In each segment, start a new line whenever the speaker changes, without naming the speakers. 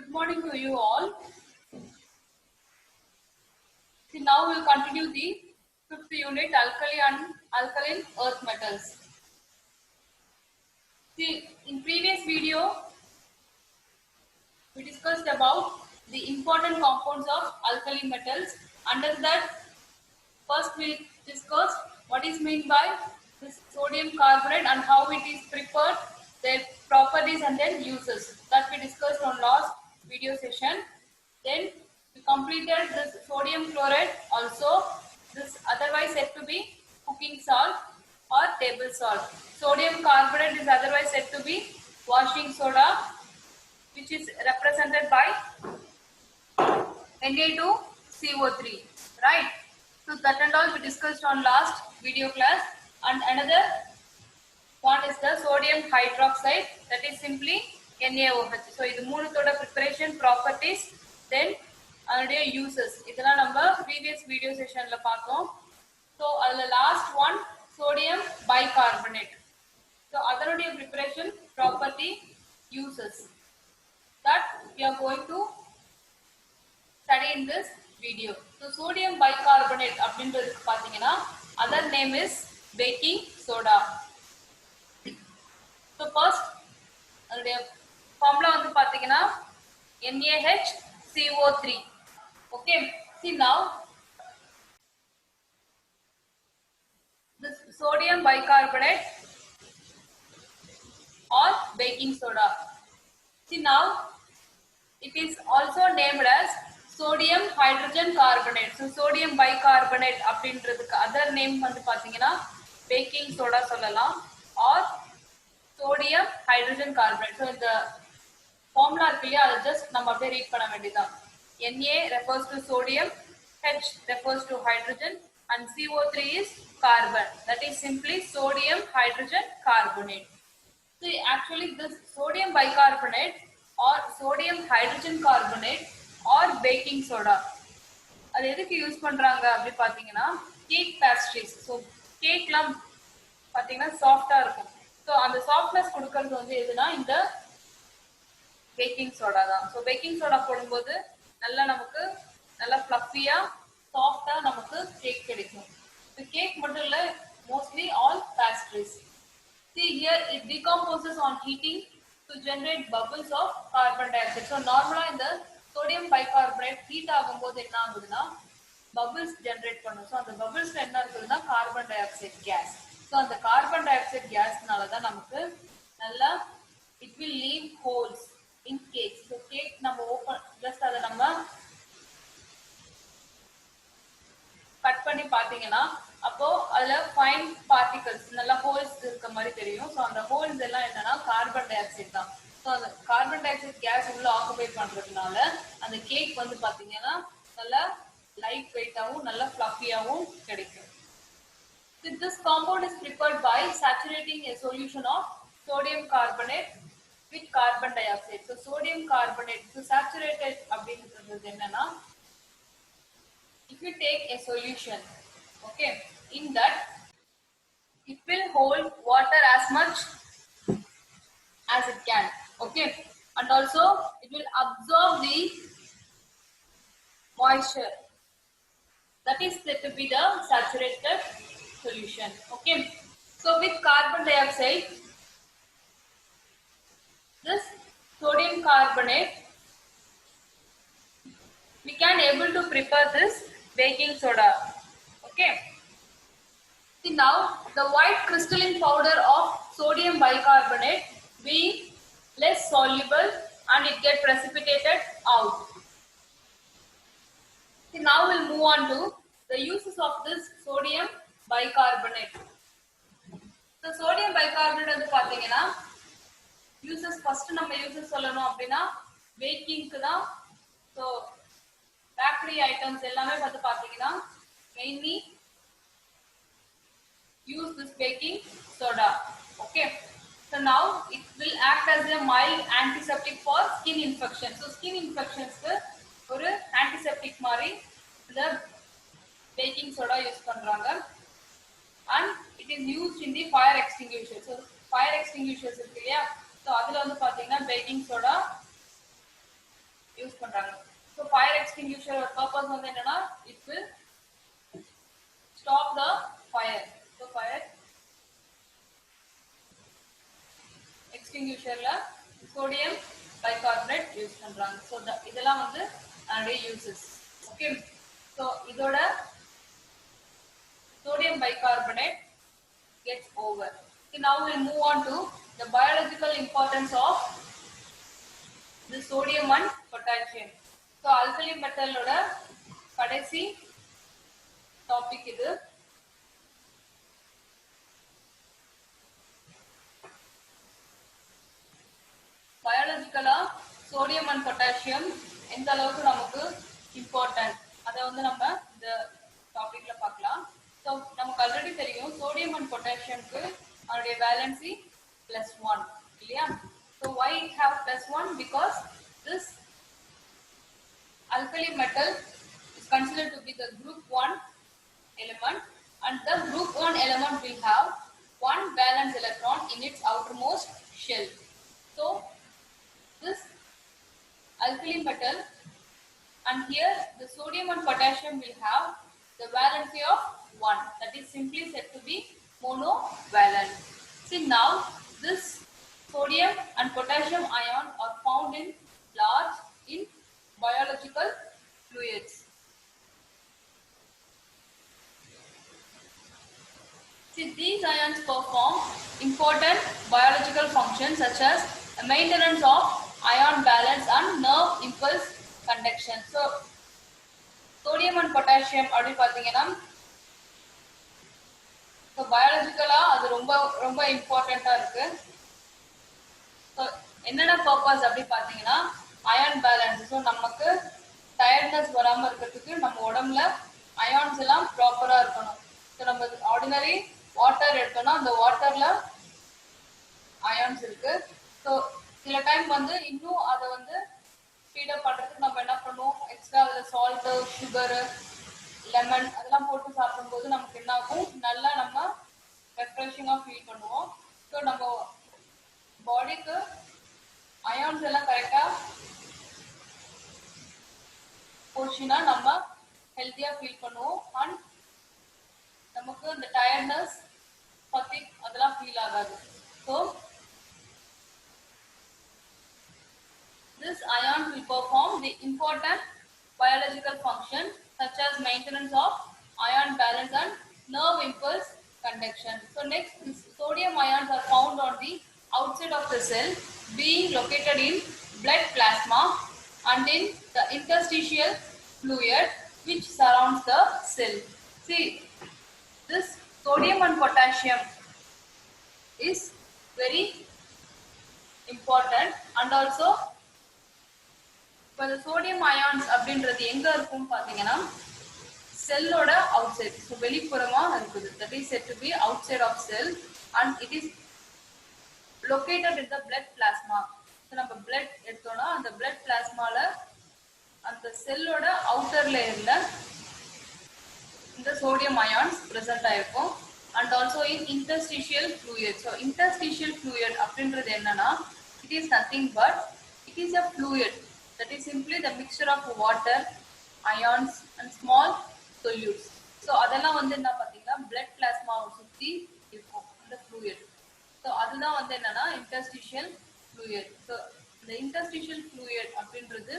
Good morning to you all. See, now we'll continue the fifth unit, alkali and alkaline earth metals. See, in previous video, we discussed about the important compounds of alkali metals. Under that, first we discussed what is meant by this sodium carbonate and how it is prepared, their properties and then uses. That we discussed on last video session. Then we completed this sodium chloride also. This otherwise said to be cooking salt or table salt. Sodium carbonate is otherwise said to be washing soda, which is represented by Na2CO3, right? So that and all we discussed on last video class. And another one is the sodium hydroxide, that is simply NaOH. So இது மூணுத்தோட preparation properties, then அதனுடைய uses. இதெல்லாம் நம்ம previous video sessionல பார்த்தோம். So அதுல last one sodium bicarbonate. So அதனுடைய preparation property uses that we are going to study in this video. So sodium bicarbonate அப்படின்றதுக்கு பாத்தீங்கன்னா other name is baking soda. So first அதோட formula வந்து பாத்தீங்கன்னா NaHCO3. Okay, see now this sodium bicarbonate or baking soda. See now it is also named as sodium hydrogen carbonate. So sodium bicarbonate அப்படின்றதுக்கு other name வந்து பாத்தீங்கன்னா baking soda சொல்லலாம் or sodium hydrogen carbonate. So இந்த formula இருக்கு இல்லையா, அதை just நம்ம அப்படியே read பண்ண வேண்டியதுதான். Na refers to sodium, H refers to hydrogen and CO3 is carbon. That is simply sodium hydrogen carbonate. See, actually this sodium bicarbonate or sodium hydrogen carbonate or baking soda அது எதுக்கு use பண்றாங்க அப்படி பாத்தீங்கன்னா cake pastries. So கேக்லாம் பாத்தீங்கன்னா சாஃப்டா இருக்கும். So அந்த softness கொடுக்கறது வந்து எதுனா இந்த பேக்கிங் சோடா தான். ஸோ பேக்கிங் சோடா போடும்போது நல்லா நமக்கு நல்லா ஃப்ளஃபியா சாஃப்டா நமக்கு கேக் கிடைக்கும். இந்த கேக் மட்டும் இல்ல, mostly all pastries. See here it decomposes on heating to generate bubbles of carbon dioxide. So normally in the sodium bicarbonate heat ஆகும்போது என்ன ஆகுதுன்னா bubbles generate பண்ணும். So அந்த bubbles என்ன இருக்குதுன்னா carbon dioxide gas. So அந்த carbon dioxide gasனால தான் நமக்கு நல்லா it will leave holes in cake. So cake நம்ம open just அதை நம்ம கட் பண்ணி பாத்தீங்கன்னா அப்போ அதுல ஃபைன் பார்ட்டிகல்ஸ் நல்ல ஹோல்ஸ் இருக்க மாதிரி தெரியும். ஸோ அந்த ஹோல்ஸ் எல்லாம் என்னன்னா கார்பன் டை ஆக்சைடு தான். ஸோ அந்த கார்பன் டை ஆக்சைடு கேஸ் உள்ள ஆக்குபை பண்றதுனால அந்த கேக் வந்து பாத்தீங்கன்னா நல்லா லைட் வெயிட்டாவும் நல்லா ஃப்ளஃபியாவும் கிடைக்கும். This compound is prepared by saturating a solution of sodium carbonate with carbon dioxide. So sodium carbonate, so saturated அப்படின்றது என்னன்னா, if you take a solution, okay, in that it will hold water as much as it can, okay, and also it will absorb the moisture. That is said to be the saturated solution, okay. So with carbon dioxide, this sodium carbonate, we can able to prepare this baking soda, okay. See now the white crystalline powder of sodium bicarbonate being less soluble and it get precipitated out. See now we'll move on to the uses of this sodium bicarbonate. So sodium bicarbonate வந்து பாத்தீங்கன்னா uses first நம்ம uses சொல்லணும் அப்படின்னா பேக்கிங்க்கு தான். So bakery items எல்லாமே வந்து பாத்தீங்கன்னா mainly use this baking soda, okay. So now it will act as a mild antiseptic for skin infection. So skin infections க்கு ஒரு antiseptic மாதிரி இந்த baking soda யூஸ் பண்றாங்க. And it is used in the fire extinguisher. So fire extinguishers இருக்கு இல்லையா, so அதுல வந்து பாத்தீங்கன்னா baking soda extinguisher purpose வந்து என்னன்னா it will stop the fire. So fire extinguisher ல sodium bicarbonate யூஸ் பண்றாங்க. So இதெல்லாம் வந்து அதோட uses. Okay. So இதோட sodium bicarbonate gets over. So now we'll move on to the biological importance of the sodium and potassium. So alkali metal ஓட கடைசி topic இது. பயாலஜிக்கலா sodium and potassium எந்த அளவுக்கு நமக்கு இம்பார்ட்டன்ட் அதை வந்து நம்ம இந்த டாபிக்ல பார்க்கலாம். ஸோ நமக்கு ஆல்ரெடி தெரியும் சோடியம் அண்ட் பொட்டாசியம்க்கு அதனுடைய வேலன்சி +1 இல்லையா? So why it have +1? Because this alkali metal is considered to be the group 1 element, and the group 1 element will have one valence electron in its outermost shell. So this alkali metal, and here the sodium and potassium will have the valency of 1, that is simply said to be monovalent. See now this sodium and potassium ion are found in large in biological fluids. See, these ions perform important biological functions such as maintenance of ion balance and nerve impulse conduction. So sodium and potassium அப்படி பாத்தீங்கன்னா so biologically அது ரொம்ப இம்பார்ட்டண்டா இருக்கு. So என்னென்ன purpose அப்படி பாத்தீங்கன்னா ion balance. So நமக்கு tiredness வராம இருக்கிறதுக்கு நம்ம உடம்புல அயான்ஸ் எல்லாம் ப்ராப்பரா இருக்கணும். ஸோ நம்ம ஆர்டினரி வாட்டர் எடுத்தோம்னா அந்த வாட்டர்ல அயான்ஸ் இருக்கு. ஸோ சில டைம் வந்து இன்னும் அதை வந்து ஸ்பீடப் பண்றதுக்கு நம்ம என்ன பண்ணுவோம், எக்ஸ்ட்ரா அதில் சால்ட்டு, சுகரு, லெமன் அதெல்லாம் போட்டு சாப்பிடும்போது நமக்கு என்ன ஆகும், நல்லா நம்ம ரெஃப்ரெஷிங்காக ஃபீல் பண்ணுவோம். ஸோ நம்ம பாடிக்கு அயான்ஸ் எல்லாம் கரெக்டாக போச்சுன்னா நம்ம ஹெல்த்தியாக ஃபீல் பண்ணுவோம். அண்ட் நமக்கு இந்த டயர்ட்னஸ், ஃபத்திக் அதெல்லாம் ஃபீல் ஆகாது. So this ion will perform the important biological functions such as maintenance of ion balance and nerve impulse conduction. So next, sodium ions are found on the outside of the cell, being located in blood plasma and in the interstitial fluid which surrounds the cell. See, this sodium and potassium is very important, and also இப்போ இந்த sodium ions அப்படின்றது எங்க இருக்கும் பாத்தீங்கன்னா செல்லோட outside, so வெளிப்புறமா இருக்குது. That is said to be outside of cell and it is located in the blood plasma. So நம்ம பிளட் எடுத்தோம்னா அந்த பிளட் பிளாஸ்மால அந்த செல்லோட அவுட்டர் லேயர்ல இந்த சோடியம் அயான்ஸ் பிரசன்ட் ஆயிருக்கும். And also in interstitial fluid. So interstitial fluid அப்படின்றது என்னன்னா it is nothing but it is a fluid. That is simply the mixture of water, ions and small solutes. So அதெல்லாம் வந்து என்ன பாத்தீங்கன்னா blood plasma சுத்தி இருக்கும் இந்த fluid. So அதுதான் வந்து என்னன்னா interstitial fluid. So the interstitial fluid அப்படின்றது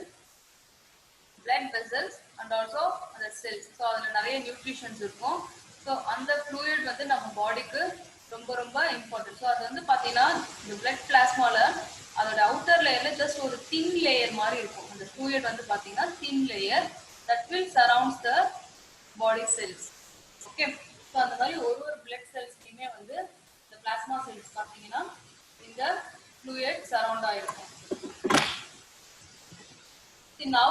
blood vessels and also the cells. So அதுல நிறைய நியூட்ரிஷன்ஸ் இருக்கும். So அந்த fluid வந்து நம்ம பாடிக்கு ரொம்ப இம்பார்ட்டன்ட். ஸோ அது வந்து பாத்தீங்கன்னா இந்த blood plasmaல அதோட அவுட்டர் லேயர்ல ஜஸ்ட் ஒரு தின் லேயர் மாதிரி இருக்கும். அந்த fluid வந்து பாத்தீங்கன்னா thin layer that will surrounds the body cells. Okay, so அந்த மாதிரி ஒரு blood செல்ஸ்லையுமே வந்து இந்த பிளாஸ்மா செல்ஸ் பாத்தீங்கன்னா இந்த fluid சரௌண்ட் ஆயிருக்கும். now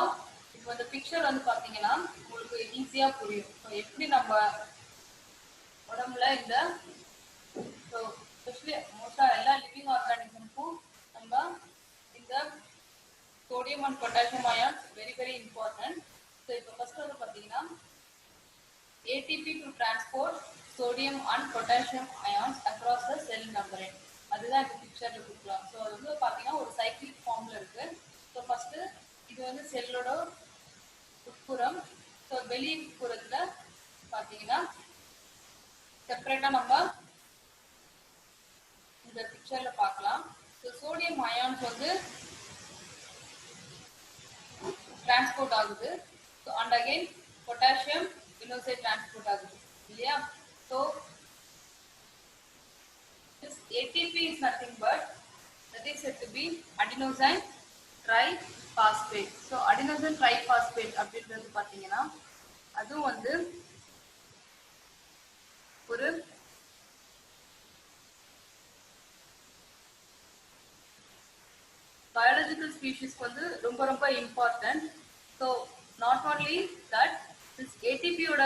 இப்போ இந்த பிக்சர் வந்து பாத்தீங்கன்னா உங்களுக்கு ஈஸியா புரியும். ஸோ எப்படி நம்ம உடம்புல இந்த ஸோ எஸ்பெஷலி மோஸ்டா எல்லா லிவிங் ஆர்கானிசம்க்கும் நம்ம இந்த sodium and potassium ions very important. So இப்போ ஃபர்ஸ்ட் வந்து பாத்தீங்கன்னா ATP to transport sodium and potassium ions across the cell membrane. அதுதான் இந்த பிக்சர்ல கொடுக்கலாம். ஸோ அது வந்து பாத்தீங்கன்னா ஒரு சைக்கிளிக் ஃபார்ம்ல இருக்கு. ஸோ ஃபர்ஸ்ட் இது வந்து செல்லோட புறம். ஸோ வெளிப்புறத்துல பாத்தீங்கன்னா செப்பரேட்டா நம்ம இந்த பிக்சர்ல பார்க்கலாம். ஸோ சோடியம் அயான்ஸ் வந்து டிரான்ஸ்போர்ட் ஆகுது. ஸோ அண்ட் அகைன் பொட்டாசியம் இன்னொரு டிரான்ஸ்போர்ட் ஆகுது இல்லையா? So this ATP is nothing but that is said to be adenosine triphosphate. So adenosine triphosphate அப்படின்றது பாத்தீங்கன்னா அதுவும் வந்து ஒரு biological species வந்து ரொம்ப ரொம்ப important. So not only that, this ATP ஓட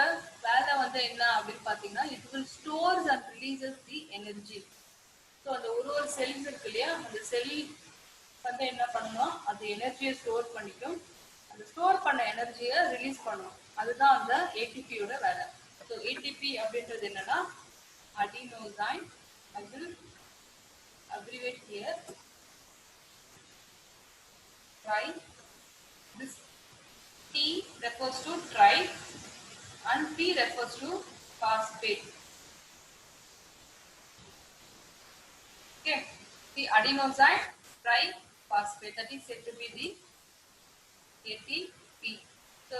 வேலை வந்து என்ன அப்படின்னு பாத்தீங்கன்னா it will stores and releases the energy. So அந்த ஒரு செல்ஸ் இருக்கு இல்லையா, அந்த செல் வந்து என்ன பண்ணணும், அது எனர்ஜியை ஸ்டோர் பண்ணிக்கும். அந்த ஸ்டோர் பண்ண எனர்ஜியை ரிலீஸ் பண்ணும். அதுதான் அந்த ஏடிபியோட வேலை. ஸோ ஏடிபி அப்படின்றது என்னன்னா adenosine. I will abbreviate here. Tri. This T refers to tri and P refers to phosphate. Okay, the adenosine triphosphate, that is said to be the ATP. So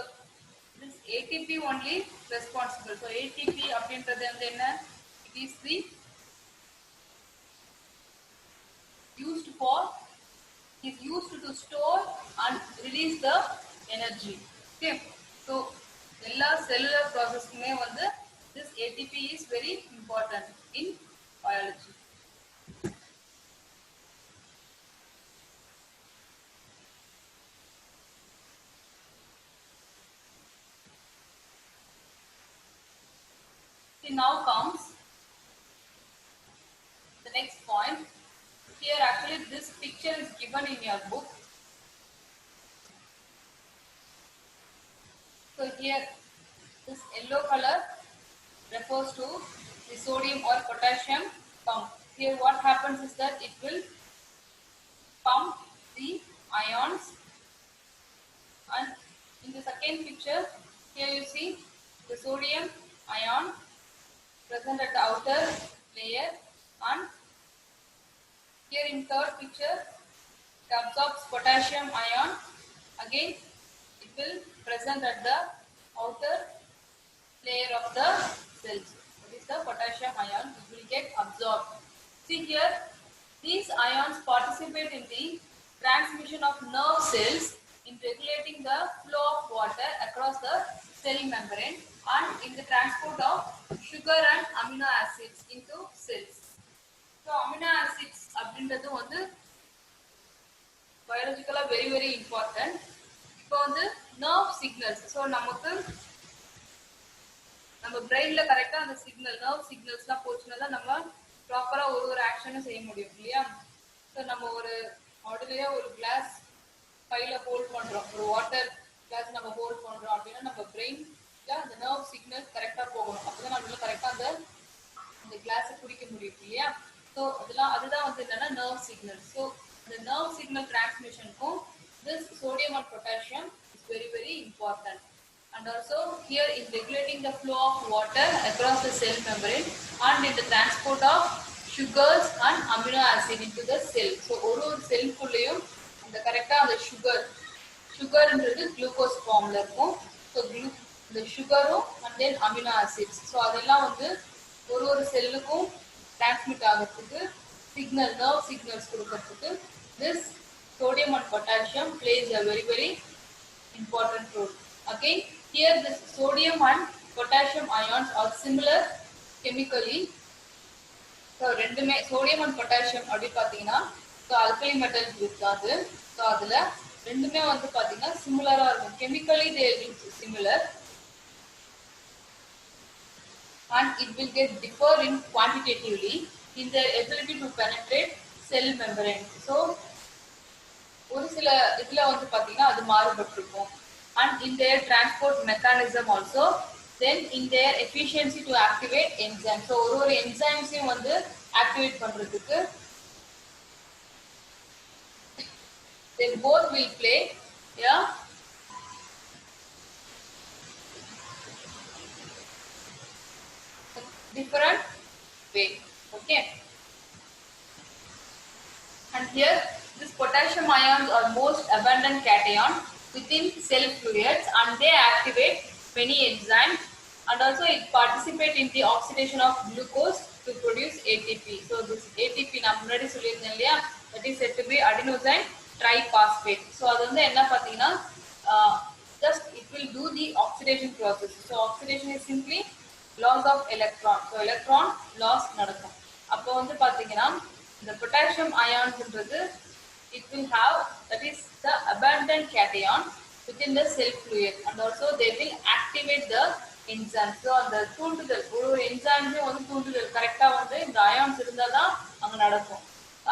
this ATP only responsible. So ATP அப்படின்றது வந்து என்ன? It is the used to store and release the energy. Okay, so எல்லா cellular processக்குமே வந்து this ATP is very important in biology. Now comes the next point. Here actually this picture is given in your book. So here this yellow color refers to the sodium or potassium pump. Here what happens is that it will pump the ions, and in the second picture here you see the sodium ion present at the outer layer, and here in third picture it absorbs potassium ion. Again it will present at the outer layer of the cells. That is the potassium ion. It will get absorbed. See here, these ions participate in the transmission of nerve cells in regulating the flow of water across the cell membrane and in the transport of sugar and amino acids into cells. So amino acids அப்படின்றது வந்து biologically very very important. இப்போ வந்து nerve signals. So நமக்கு நம்ம பிரெயின்ல கரெக்டா அந்த signal nerve சிக்னல்ஸ்லாம் போச்சுன்னா தான் நம்ம ப்ராப்பரா ஒரு ஆக்ஷனும் செய்ய முடியும் இல்லையா? ஸோ நம்ம ஒரு ஆர்டினரியா ஒரு கிளாஸ் கையில ஹோல்ட் பண்றோம், ஒரு வாட்டர் கிளாஸ் நம்ம ஹோல்ட் பண்றோம் அப்படின்னா நம்ம பிரெயின்ல அந்த நர்வ் சிக்னல் கரெக்டா போகணும். அப்பதான் நம்மளால கரெக்டா அந்த கிளாஸை குடிக்க முடியும் இல்லையா? ஸோ அதுதான் வந்து என்னன்னா நர்வ் சிக்னல். ஸோ இந்த நர்வ் சிக்னல் டிரான்ஸ்மிஷனுக்கும் this sodium and potassium is very very important. And also here is regulating the flow of water across the cell membrane and in the transport of sugars and amino acid into the cell. So ஒரு செல் குள்ளேயும் அந்த கரெக்டா அந்த சுகர்ன்றது glucose ஃபார்ம்ல இருக்கும். So இந்த சுகரும் and then amino acids. So அதெல்லாம் வந்து ஒரு செல்லுக்கும் டிரான்ஸ்மிட் ஆகிறதுக்கு சிக்னல் நர்வ் சிக்னல்ஸ் கொடுக்கறதுக்கு this sodium and potassium plays a very very important role. Again here the sodium and potassium ions are similar chemically. So ரெண்டுமே sodium and potassium அப்படி பாத்தீங்கன்னா so alkali metals இருக்காது. So அதுல ரெண்டுமே வந்து பாத்தீங்கன்னா சிமிலரா இருக்கும். Chemically they will be similar and it will get differ in quantitatively in their ability to penetrate cell membrane. So ஒரு சில இதுல வந்து பாத்தீங்கன்னா அது மாறுபட்டிருக்கும். And in their transport mechanism also, then in their efficiency to activate enzymes. So ஒரு enzymes வந்து activate பண்றதுக்கு then both will play a different way. Okay. And here, these potassium ions are most abundant cation within cell fluids, and they activate many enzymes, and also it participate in the oxidation of glucose to produce ATP. So this ATP நான் முன்னாடி சொல்லியிருந்தேன் இல்லையா, that is said to be adenosine triphosphate. So அது வந்து என்ன பார்த்தீங்கன்னா just it will do the oxidation process. So oxidation is simply loss of electron. So electron loss நடக்கும். அப்போ வந்து பார்த்தீங்கன்னா the potassium ions it will have, that is the abundant cation within the cell fluid, and also they will activate the enzyme. So அந்த தூண்டுதல் ஒரு enzyme வந்து தூண்டுதல் கரெக்டா வந்து இந்த ions இருந்தா தான் அங்க நடக்கும்.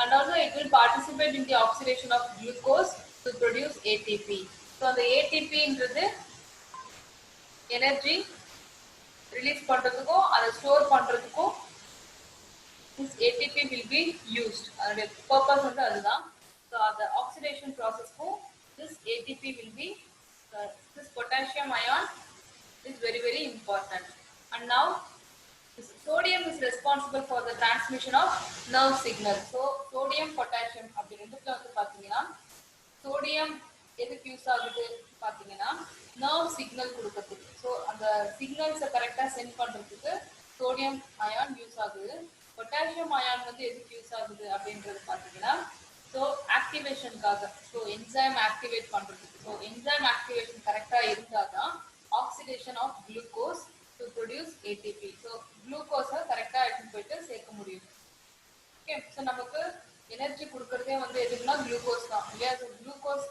And also it will participate in the oxidation of glucose to produce ATP. So அந்த ATP ன்றது energy release பண்றதுக்கும் அதை ஸ்டோர் பண்றதுக்கும் this ATP will be used. The purpose of the so the oxidation process for this ATP will be this potassium ion is very very important. And now this sodium is responsible for the transmission of nerve signals. So sodium potassium அப்படி ரெண்டுத்துல வந்து பாத்தீங்கன்னா sodium எதுக்கு use ஆகுது பாத்தீங்கன்னா nerve signal கொடுக்கிறதுக்கு. So அந்த signals கரெக்டா சென்ட் பண்றதுக்கு sodium ion யூஸ் ஆகுது. potassium ion வந்து எதுக்கு யூஸ் ஆகுது அப்படின்றது பாத்தீங்கன்னா so activationக்காக, so enzyme activate பண்றதுக்கு. So enzyme activation கரெக்டா இருந்தாதான் oxidation of glucose to produce ATP. So glucose கரெக்டா எடுத்து போயிட்டு சேர்க்க முடியும். ஓகே, so நமக்கு எனர்ஜி கொடுக்கறதே வந்து எதுக்குன்னா குளுக்கோஸ் தான் இல்லையா. so glucose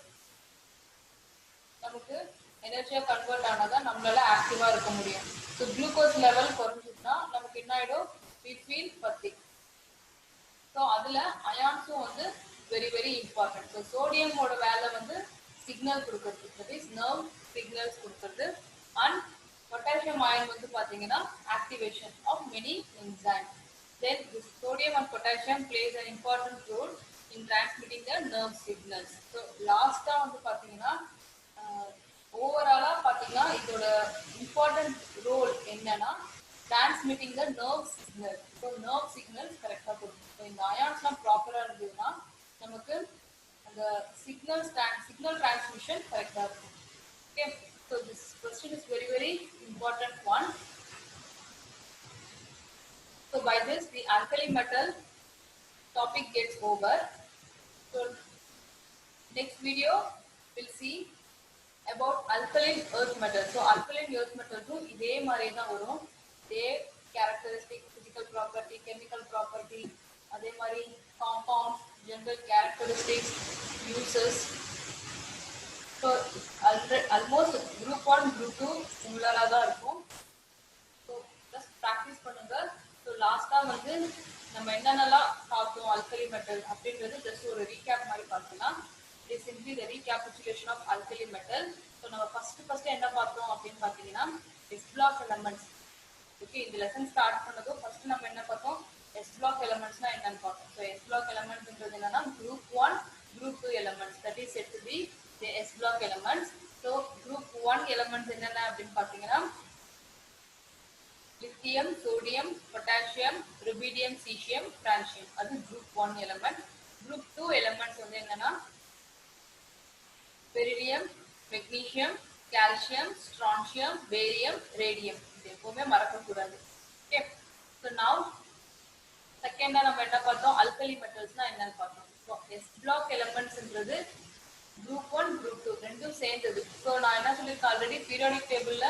நமக்கு எனர்ஜியா கன்வெர்ட் ஆனாதான் நம்மளால ஆக்டிவா இருக்க முடியும். so glucose லெவல் குறைஞ்சிச்சுன்னா நமக்கு என்ன ஆயிடும், we feel fatigue. so அதுல அயான்ஸும் வந்து very very important. so sodium ஓட வேலை வந்து சிக்னல் கொடுக்கிறது, that is nerve signals கொடுக்கிறது. and potassium ion வந்து பாத்தீங்கன்னா activation of many enzymes. then this sodium and potassium plays an important role in transmitting the nerve signals. so லாஸ்டா வந்து பாத்தீங்கன்னா ஓவராலா பாத்தீங்கன்னா இதோட important role என்னன்னா transmitting the nerve signals. so nerve signals கரெக்டா கொடுக்கும். so இந்த அயான்ஸ்லாம் ப்ராப்பரா இருந்ததுன்னா நமக்கு அந்த signal transmission கரெக்டா இருக்கும். okay, so this question is very very important one. so by this the alkali metal topic gets over. so next video we'll see about alkaline earth metal. so alkaline earth metal too இதே மாதிரி தான் வரும். இதே characteristic, physical property, chemical property, அதே மாதிரி compounds, general characteristics, uses. so almost group 1 group 2 similar தான் இருக்கும். so just practice பண்ணுங்க. so லாஸ்டா வந்து நம்ம என்னென்னலாம் பார்த்தோம் alkali metal அப்படின்றது just ஒரு recap மாதிரி பார்க்கலாம். it is simply the recapitulation of alkali metal. so நம்ம first என்ன பார்த்தோம் அப்படின்னு பார்த்தீங்கன்னா s block elements. okay, இந்த lesson start பண்ணதும் first நம்ம என்ன பார்த்தோம், s block elementsனா என்னன்னு பார்த்தோம். so s block elementsன்றது என்னன்னா group 1 group 2 elements, that is said to be the s block elements. so group 1 elements என்னென்ன அப்படின்னு பார்த்தீங்கன்னா lithium, sodium, potassium, rubidium, cesium, francium. அது group 1 element. group 2 elements வந்து என்னன்னா beryllium, magnesium, calcium, strontium, barium, radium. இது எப்பவுமே மறக்க கூடாது. okay, so now செகண்டா நம்ம என்ன பார்த்தோம், alkali metals-னா என்னன்னு பார்த்தோம். so s block elements-ன்றது group 1 group 2 ரெண்டும் சேர்ந்தது. so நான் என்ன சொல்லிருக்கேன் ஆல்ரெடி, periodic table-ல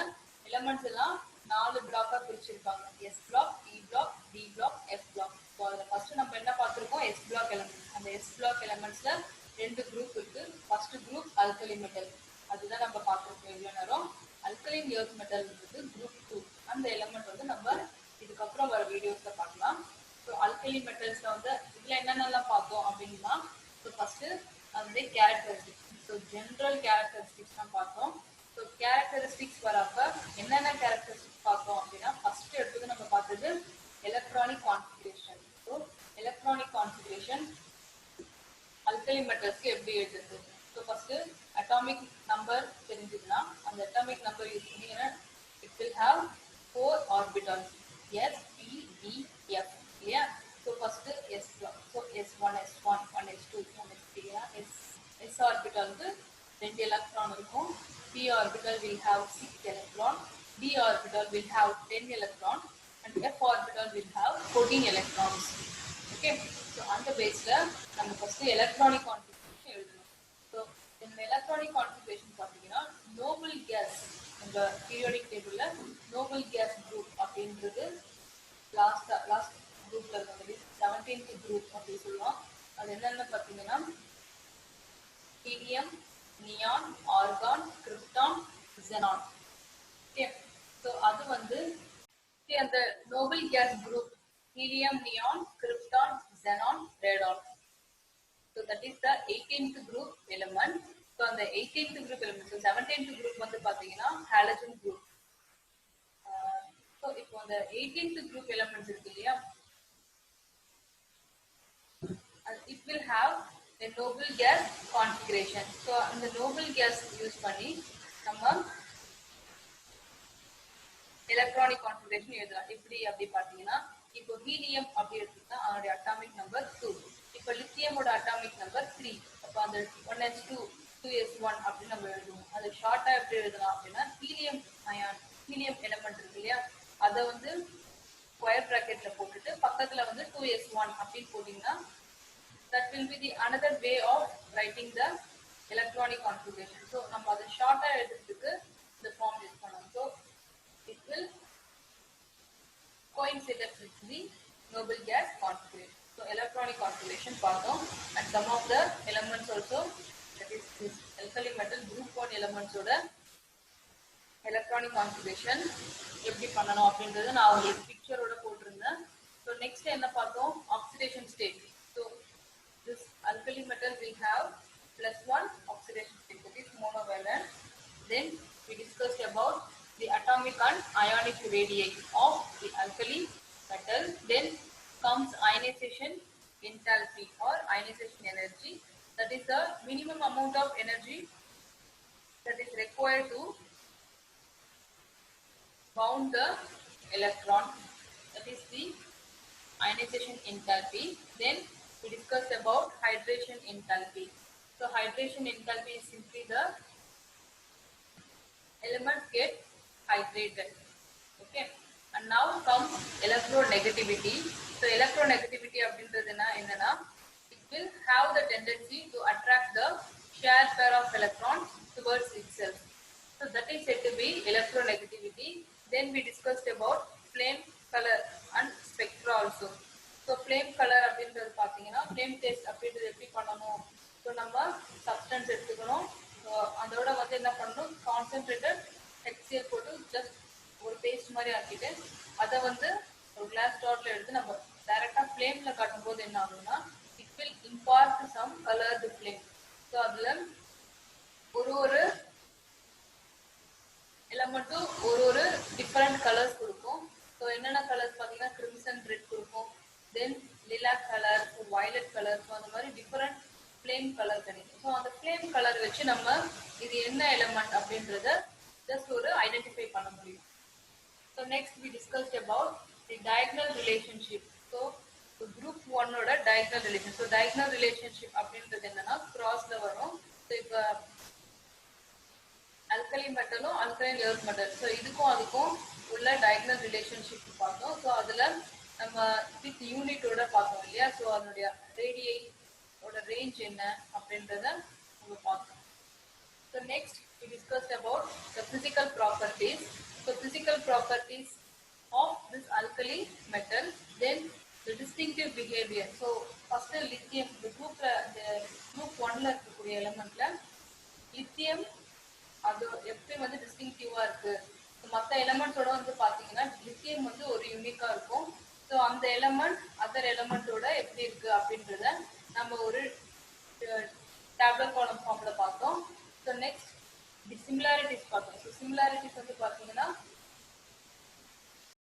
elements எல்லாம் 4 பிளாக்கா பிரிச்சிருக்காங்க. s block, p block, d block, f block. so அதுல ஃபர்ஸ்ட் நம்ம என்ன பார்த்திருக்கோம், s block elements. அந்த s block elements-ல ரெண்டு குரூப் இருக்கு. ஃபர்ஸ்ட் குரூப் alkali metal, அதுதான் நம்ம பார்த்திருக்கோம் இவ்வளவு நேரம். alkaline earth metal வந்து group 2. அந்த எலிமெண்ட் வந்து நம்ம இதுக்கு அப்புறம் வர வீடியோஸ்ல பார்க்கலாம். so alkali metals-ல வந்து இதுல என்னென்னலாம் பார்த்தோம் அப்படின்னா, so ஃபர்ஸ்ட் அந்த கேரக்டரிஸ்டிக்ஸ், so general characteristics தான் பார்த்தோம். so characteristics வரப்ப என்னென்ன characteristics பார்த்தோம் அப்படின்னா, ஃபர்ஸ்ட் எடுத்தது நம்ம பார்த்தது electronic configuration. so electronic configuration alkali metals-க்கு எப்படி எழுதுறது. so first atomic number தெரிஞ்சதுன்னா அந்த atomic number யூஸ் பண்ணி it will have 4 orbitals. SPDF இல்லையா? So first S1, so S1 S1 1 S2 1 S3 S ஆர்பிட்டாலுக்கு 2 electron இருக்கும். p orbital will have 6 electron, d orbital will have 10 electron and f orbital will have 14 electrons. Okay, so on the basis நம்ம first electronic configuration எழுதணும். So இந்த electronic configuration பார்த்தீங்கன்னா noble gas இந்த periodic table noble gas group அப்படின்றது last குரூப்ல இருக்கிறது 17th group அப்படி சொல்லுவோம். அது என்னென்ன பார்த்தீங்கன்னா helium, neon, argon, krypton, xenon. Okay, so அது வந்து அந்த Nobel case group helium, neon, krypton, xenon, radon. So that is the 18th group element. So அந்த 18th group element, so 17th group வந்து பாத்தீங்கன்னா halogen group. So இப்போ அந்த 18th group elements இருக்கு இல்லையா, it will have a noble gas configuration. So அந்த noble gas use பண்ணி நம்ம எலக்ட்ரானிக் கான்ஃபிகரேஷன் எழுதலாம். எப்படி அப்படி பாத்தீங்கன்னா இப்போ ஹீலியம் அப்படி எடுத்துக்கிட்டா அதனுடைய அட்டாமிக் நம்பர் 2. இப்போ லித்தியமோட அட்டாமிக் நம்பர் 3. அப்போ அந்த 1s2 2s1 அப்படின்னு நம்ம எழுதுவோம். அது ஷார்ட்டா எப்படி எழுதலாம் அப்படின்னா ஹீலியம் அயான், ஹீலியம் எலிமெண்ட் இருக்கு இல்லையா, அதை வந்து ஸ்கொயர் பிராக்கெட்ல போட்டுட்டு பக்கத்துல வந்து 2s1 அப்படின்னு போட்டீங்கன்னா that will be the another way of writing the electronic configuration. So நம்ம அதை ஷார்ட்டா எழுதுறதுக்கு இந்த ஃபார்ம் யூஸ் பண்ணலாம். So it will coincide with the noble gas configuration. So electronic configuration பார்த்தோம் and some of the elements also, that is this alkali metal group 1 elements ஓட electronic configuration எப்படி பண்ணணும் அப்படின்றது நான் உங்களுக்கு பிக்சரோட போட்டிருந்தேன். So next என்ன பார்த்தோம், oxidation state. So this alkali metal will have +1 oxidation state, that is monovalent. Then we discussed about the atomic and ionic radii of the alkali metal. Then comes ionization enthalpy or ionization energy, that is the minimum amount of energy that is required to bound the electron, that is the ionization enthalpy. Then we discussed about hydration enthalpy. So hydration enthalpy is simply the elements get hydrated. Okay, and now comes electronegativity. So electronegativity அப்படின்றது என்னன்னா it will have the tendency to attract the shared pair of electrons towards itself. So that is said to be electronegativity. Then we discussed about flame color and spectra also. So flame color அப்படின்றது பாத்தீங்கன்னா flame test அப்படின்றது எப்படி பண்ணணும், so நம்ம substance எடுத்துக்கணும், அதோட வந்து என்ன பண்ணணும், கான்சென்ட்ரேட்டட் HCl போட்டு ஜஸ்ட் ஒரு பேஸ்ட் மாதிரி ஆக்கிட்டு அதை வந்து ஒரு கிளாஸ் டாட்ல எடுத்து நம்ம டைரக்டா ஃப்ளேம்ல காட்டும் போது என்ன ஆகும்னா it will impart some coloured flame. So அதுல ஒரு எலமெண்ட்டும் ஒரு டிஃபரெண்ட் கலர்ஸ் கொடுக்கும். ஸோ என்னென்ன கலர்ஸ் பார்த்தீங்கன்னா கிரிம்சன் ரெட் கொடுக்கும், then lilac colour, violet colour, so அந்த மாதிரி டிஃபரெண்ட் ஃப்ளேம் கலர் கிடைக்கும். ஸோ அந்த ஃப்ளேம் கலர் வச்சு நம்ம இது என்ன எலமெண்ட் அப்படின்றத ஜஸ்ட் ஒரு ஐடென்டிஃபை பண்ண முடியும். So next we discussed about the diagonal relationship. So group 1ஓட diagonal relation. So diagonal relationship அப்படின்றது என்னன்னா கிராஸ்ல வரும். ஸோ இப்போ அல்கலி மெட்டலும் அல்கலைன் எர்த் மெட்டல், ஸோ இதுக்கும் அதுக்கும் உள்ள டயகனல் ரிலேஷன்ஷிப் பார்த்தோம். ஸோ அதில் நம்ம வித் யூனிட்டோட பார்த்தோம் இல்லையா, ஸோ அதனுடைய ரேடியோட ரேஞ்ச் என்ன அப்படின்றத நம்ம பார்த்தோம். So next we discussed about the physical properties. So physical properties of this alkali metal, then the distinctive behavior. So first lithium, the group 1ல இருக்கக்கூடிய எலிமெண்ட்ல லித்தியம் அது எப்படி வந்து டிஸ்டிங்டிவா இருக்கு, மற்ற எலிமெண்ட்டோட வந்து பாத்தீங்கன்னா லித்தியம் வந்து ஒரு யூனிக்கா இருக்கும். ஸோ அந்த எலிமெண்ட் அதர் எலிமெண்ட்டோட எப்படி இருக்கு அப்படின்றத நம்ம ஒரு டேப்லெட் காலம் ஃபார்ம்ல பார்த்தோம். ஸோ நெக்ஸ்ட் similarities பார்த்தோம். ஸோ similarities வந்து பார்த்தீங்கன்னா